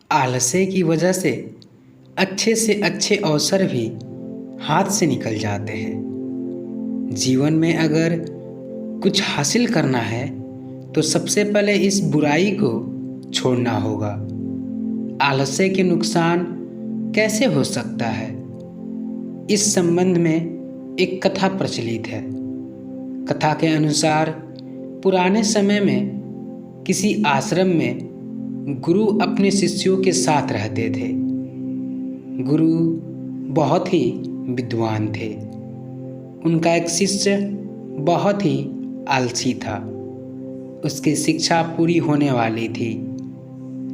आलस्य की वजह से अच्छे अवसर भी हाथ से निकल जाते हैं। जीवन में अगर कुछ हासिल करना है तो सबसे पहले इस बुराई को छोड़ना होगा। आलस्य के नुकसान कैसे हो सकता है, इस संबंध में एक कथा प्रचलित है। कथा के अनुसार पुराने समय में किसी आश्रम में गुरु अपने शिष्यों के साथ रहते थे। गुरु बहुत ही विद्वान थे। उनका एक शिष्य बहुत ही आलसी था। उसकी शिक्षा पूरी होने वाली थी,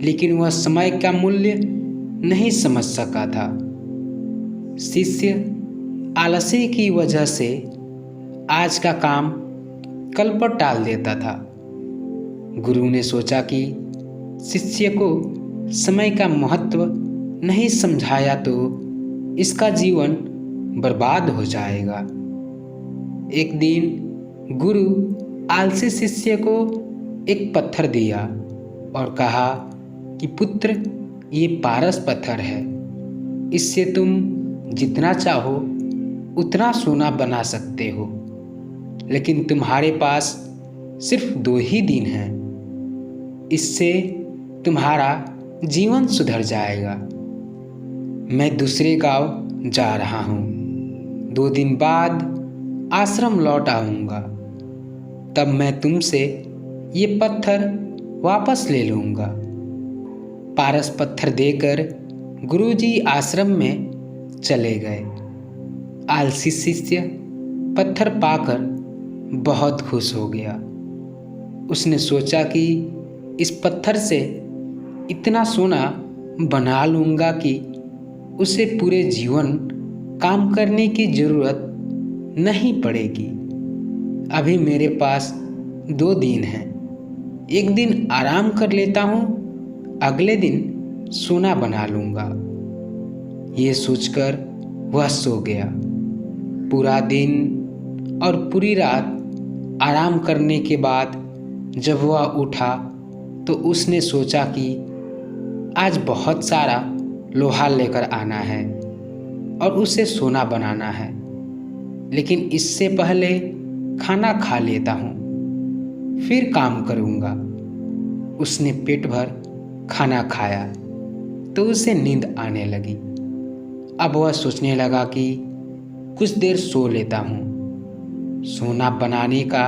लेकिन वह समय का मूल्य नहीं समझ सका था। शिष्य आलस्य की वजह से आज का काम कल पर टाल देता था। गुरु ने सोचा कि शिष्य को समय का महत्व नहीं समझाया तो इसका जीवन बर्बाद हो जाएगा। एक दिन गुरु आलसी शिष्य को एक पत्थर दिया और कहा कि पुत्र, ये पारस पत्थर है। इससे तुम जितना चाहो उतना सोना बना सकते हो, लेकिन तुम्हारे पास सिर्फ 2 ही दिन हैं। इससे तुम्हारा जीवन सुधर जाएगा। मैं दूसरे गांव जा रहा हूँ। 2 दिन बाद आश्रम लौट आऊँगा। तब मैं तुमसे ये पत्थर वापस ले लूँगा। पारस पत्थर देकर गुरुजी आश्रम में चले गए। आलसी शिष्य पत्थर पाकर बहुत खुश हो गया। उसने सोचा कि इस पत्थर से इतना सोना बना लूँगा कि उसे पूरे जीवन काम करने की ज़रूरत नहीं पड़ेगी। अभी मेरे पास 2 दिन हैं। एक दिन आराम कर लेता हूँ, अगले दिन सोना बना लूँगा। ये सोचकर वह सो गया। पूरा दिन और पूरी रात आराम करने के बाद जब वह उठा तो उसने सोचा कि आज बहुत सारा लोहा लेकर आना है और उसे सोना बनाना है, लेकिन इससे पहले खाना खा लेता हूँ, फिर काम करूँगा। उसने पेट भर खाना खाया तो उसे नींद आने लगी। अब वह सोचने लगा कि कुछ देर सो लेता हूँ। सोना बनाने का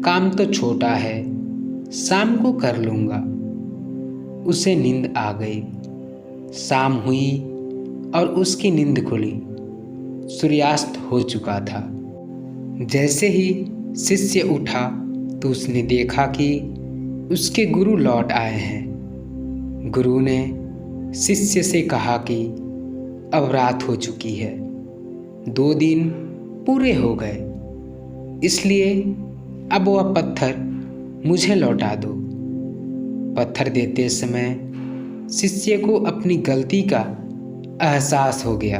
काम तो छोटा है, शाम को कर लूँगा। उसे नींद आ गई। शाम हुई और उसकी नींद खुली। सूर्यास्त हो चुका था। जैसे ही शिष्य उठा तो उसने देखा कि उसके गुरु लौट आए हैं। गुरु ने शिष्य से कहा कि अब रात हो चुकी है, 2 दिन पूरे हो गए, इसलिए अब वह पत्थर मुझे लौटा दो। पत्थर देते समय शिष्य को अपनी गलती का एहसास हो गया।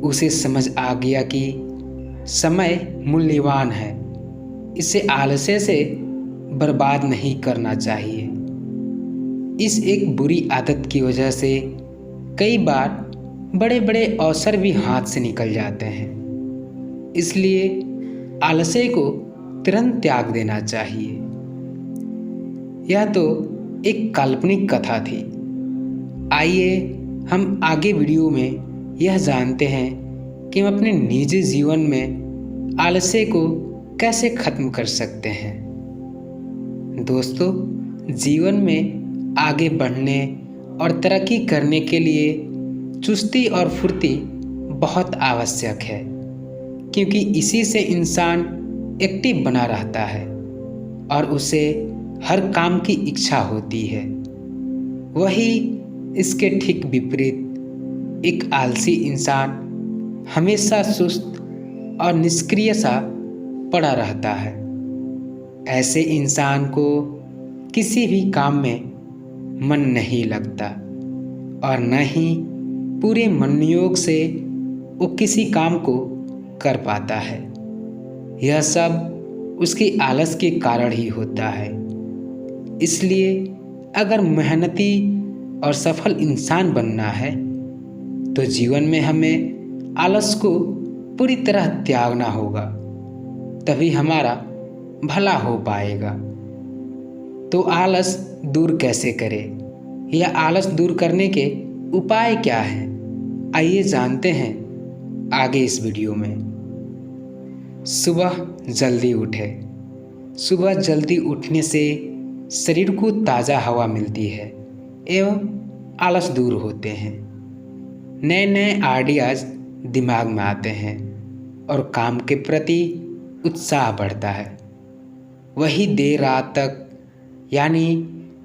उसे समझ आ गया कि समय मूल्यवान है, इसे आलस्य से बर्बाद नहीं करना चाहिए। इस एक बुरी आदत की वजह से कई बार बड़े बड़े अवसर भी हाथ से निकल जाते हैं। इसलिए आलस्य को तुरंत त्याग देना चाहिए। यह तो एक काल्पनिक कथा थी। आइए हम आगे वीडियो में यह जानते हैं कि हम अपने निजी जीवन में आलस्य को कैसे खत्म कर सकते हैं। दोस्तों, जीवन में आगे बढ़ने और तरक्की करने के लिए चुस्ती और फुर्ती बहुत आवश्यक है, क्योंकि इसी से इंसान एक्टिव बना रहता है और उसे हर काम की इच्छा होती है। वही इसके ठीक विपरीत एक आलसी इंसान हमेशा सुस्त और निष्क्रिय सा पड़ा रहता है। ऐसे इंसान को किसी भी काम में मन नहीं लगता और न ही पूरे मनोयोग से वो किसी काम को कर पाता है। यह सब उसकी आलस के कारण ही होता है। इसलिए अगर मेहनती और सफल इंसान बनना है तो जीवन में हमें आलस को पूरी तरह त्यागना होगा, तभी हमारा भला हो पाएगा। तो आलस दूर कैसे करें या आलस दूर करने के उपाय क्या हैं, आइए जानते हैं आगे इस वीडियो में। सुबह जल्दी उठें। सुबह जल्दी उठने से शरीर को ताज़ा हवा मिलती है एवं आलस दूर होते हैं। नए नए आइडियाज़ दिमाग में आते हैं और काम के प्रति उत्साह बढ़ता है। वही देर रात तक यानी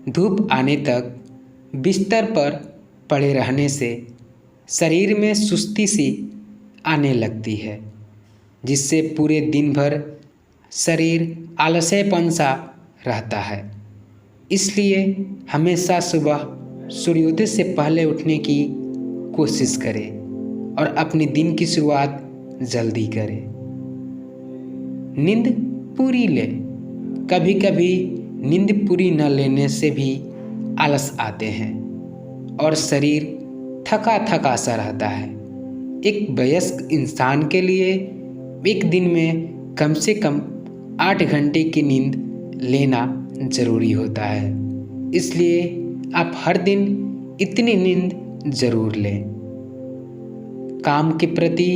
धूप आने तक बिस्तर पर पड़े रहने से शरीर में सुस्ती सी आने लगती है, जिससे पूरे दिन भर शरीर आलसेपन सा रहता है। इसलिए हमेशा सुबह सूर्योदय से पहले उठने की कोशिश करें और अपने दिन की शुरुआत जल्दी करें। नींद पूरी लें। कभी कभी नींद पूरी न लेने से भी आलस आते हैं और शरीर थका थका सा रहता है। एक वयस्क इंसान के लिए एक दिन में कम से कम 8 घंटे की नींद लेना जरूरी होता है। इसलिए आप हर दिन इतनी नींद जरूर लें। काम के प्रति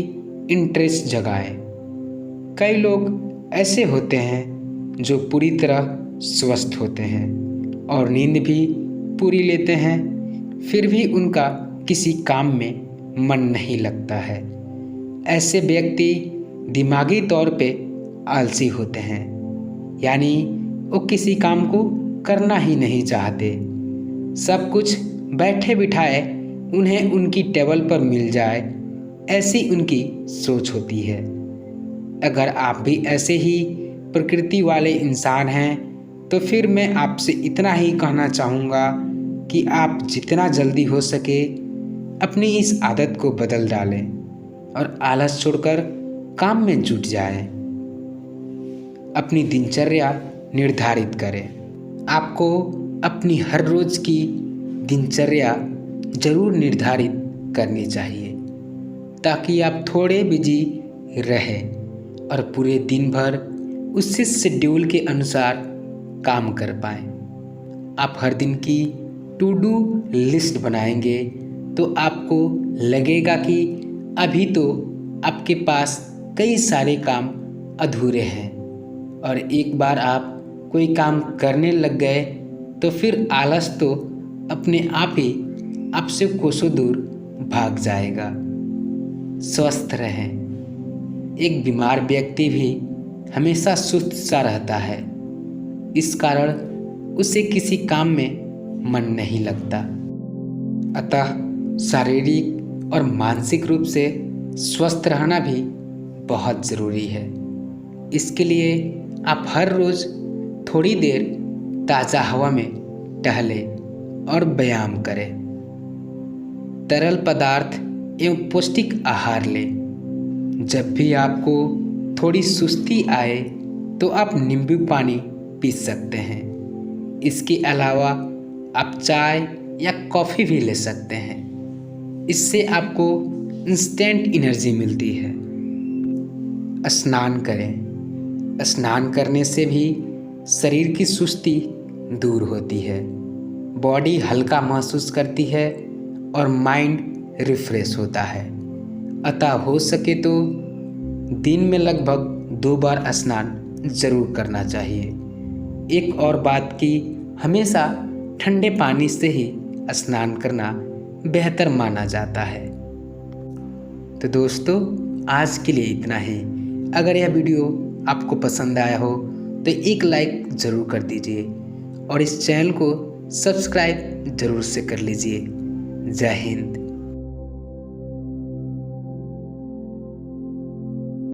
इंटरेस्ट जगाएं। कई लोग ऐसे होते हैं जो पूरी तरह स्वस्थ होते हैं और नींद भी पूरी लेते हैं, फिर भी उनका किसी काम में मन नहीं लगता है। ऐसे व्यक्ति दिमागी तौर पे आलसी होते हैं, यानी वो किसी काम को करना ही नहीं चाहते। सब कुछ बैठे बिठाए उन्हें उनकी टेबल पर मिल जाए, ऐसी उनकी सोच होती है। अगर आप भी ऐसे ही प्रकृति वाले इंसान हैं तो फिर मैं आपसे इतना ही कहना चाहूँगा कि आप जितना जल्दी हो सके अपनी इस आदत को बदल डालें और आलस छोड़कर काम में जुट जाएं। अपनी दिनचर्या निर्धारित करें। आपको अपनी हर रोज़ की दिनचर्या जरूर निर्धारित करनी चाहिए ताकि आप थोड़े बिजी रहें और पूरे दिन भर उसी शेड्यूल के अनुसार काम कर पाएं। आप हर दिन की टू डू लिस्ट बनाएंगे तो आपको लगेगा कि अभी तो आपके पास कई सारे काम अधूरे हैं, और एक बार आप कोई काम करने लग गए तो फिर आलस तो अपने आप ही आपसे कोसों दूर भाग जाएगा। स्वस्थ रहें। एक बीमार व्यक्ति भी हमेशा सुस्त सा रहता है, इस कारण उसे किसी काम में मन नहीं लगता। अतः शारीरिक और मानसिक रूप से स्वस्थ रहना भी बहुत ज़रूरी है। इसके लिए आप हर रोज़ थोड़ी देर ताज़ा हवा में टहलें और व्यायाम करें। तरल पदार्थ एवं पौष्टिक आहार लें। जब भी आपको थोड़ी सुस्ती आए तो आप नींबू पानी पी सकते हैं। इसके अलावा आप चाय या कॉफ़ी भी ले सकते हैं। इससे आपको इंस्टेंट एनर्जी मिलती है। स्नान करें। स्नान करने से भी शरीर की सुस्ती दूर होती है, बॉडी हल्का महसूस करती है और माइंड रिफ्रेश होता है। अतः हो सके तो दिन में लगभग 2 बार स्नान जरूर करना चाहिए। एक और बात कि हमेशा ठंडे पानी से ही स्नान करना बेहतर माना जाता है। तो दोस्तों, आज के लिए इतना ही। अगर यह वीडियो आपको पसंद आया हो तो एक लाइक ज़रूर कर दीजिए और इस चैनल को सब्सक्राइब ज़रूर से कर लीजिए। जय हिंद।